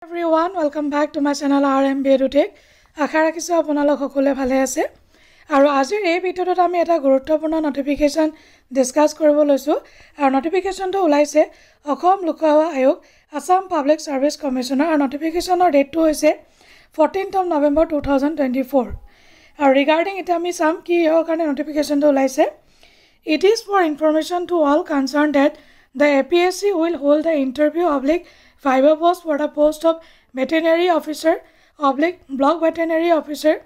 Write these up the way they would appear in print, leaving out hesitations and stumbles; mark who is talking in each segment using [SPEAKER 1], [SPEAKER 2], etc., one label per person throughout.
[SPEAKER 1] Everyone, welcome back to my channel RMB EduTech. আশা ৰাখিছো আপোনালোক সকলোৱে ভালে আছে আৰু আজিৰ এই ভিডিঅ'টোত আমি এটা গুৰুত্বপূৰ্ণ নটিফিকেশন ডিসকাস কৰিব লৈছো আৰু নটিফিকেশনটো ওলাইছে অসম লোকসেৱা আয়োগ আসাম পাব্লিক সাৰ্ভিস কমিশনাৰ আৰু নটিফিকেশনৰ ডেটটো হৈছে 14th of November 2024 আৰু ৰিগাৰ্ডিং এটা আমি সাম কি ইয়াৰ কাৰণে নটিফিকেশনটো ওলাইছে It is for information to all concerned that the APSC will hold the interview Viva post for the post of veterinary officer block veterinary officer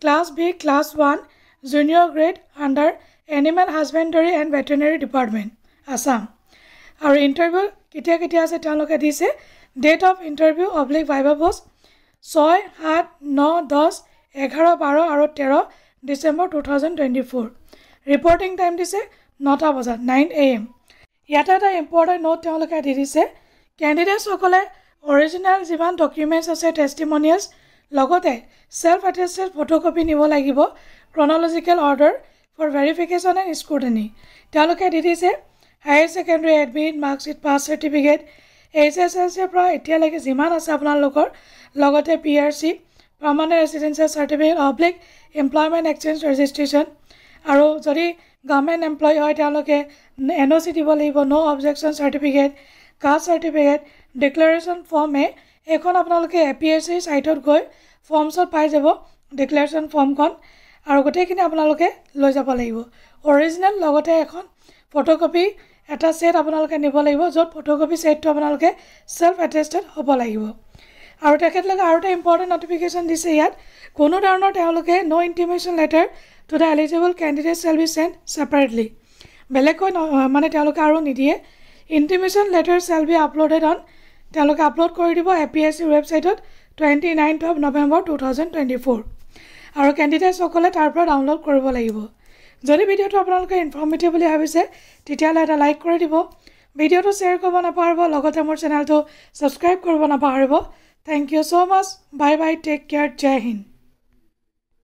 [SPEAKER 1] class B class 1 junior grade under animal husbandry and veterinary department Assam. Our interview kitia ase taloke dise date of interview Viva post 6 7 9 10 11 12 aru 13 December 2024 reporting time dise 9 bajat 9 am yata ta important note taloke di dise Candidates সকলে original জিমান documents আছে testimonials লগতে self attested photocopy নিব লাগিব chronological order for verification and scrutiny তেওঁলোকে দিছে higher secondary admit marksheet pass certificate HSLC পৰা এতিয়ালৈকে জিমান আছে আপোনালোকৰ লগতে PRC permanent residential certificate employment exchange registration আৰু যদি government employee হয় তেওঁলোকে NOC দিব লাগিব no objection certificate caste certificate declaration form এখন আপোনালোকে APSC সাইটত গৈ ফৰ্মছত পাই যাব declaration form খন আৰু গোটেইখিনি আপোনালোকে লৈ যাব লাগিব অৰিজিনাল লগতে এখন ফটোকপি এটা সেট আপোনালোকে নিব লাগিব যত ফটোকপি সেটটো আপোনালোকে সেলফ অ্যাটেস্টেড হ'ব লাগিব আৰু তেখেতলোকে আৰু এটা ইম্পৰ্টেন্ট নটিফিকেশন দিছে ইয়াত কোনো ধৰণৰ তেওঁলোকে no intimation letter to the eligible candidate shall be sent separately বেলেগকৈ মানে তেওঁলোকে আৰু নিদিয়ে Intimation letter shall be uploaded on তেওঁলোকে আপলোড কৰি দিব APSC website 29th of November 2024 আৰু ক্যান্ডিডেট সকলে তাৰ পৰা ডাউনলোড কৰিব লাগিব যদি ভিডিওটো আপোনালোকে ইনফৰ্মেটিভ বুলি ভাবিছে তেতিয়ালে এটা লাইক কৰি দিব ভিডিওটো শেয়াৰ কৰিব নাপাহৰিব লগতে মোৰ চেনেলটো সাবস্ক্ৰাইব কৰিব নাপাহৰিব Thank you so much bye bye take care jai hind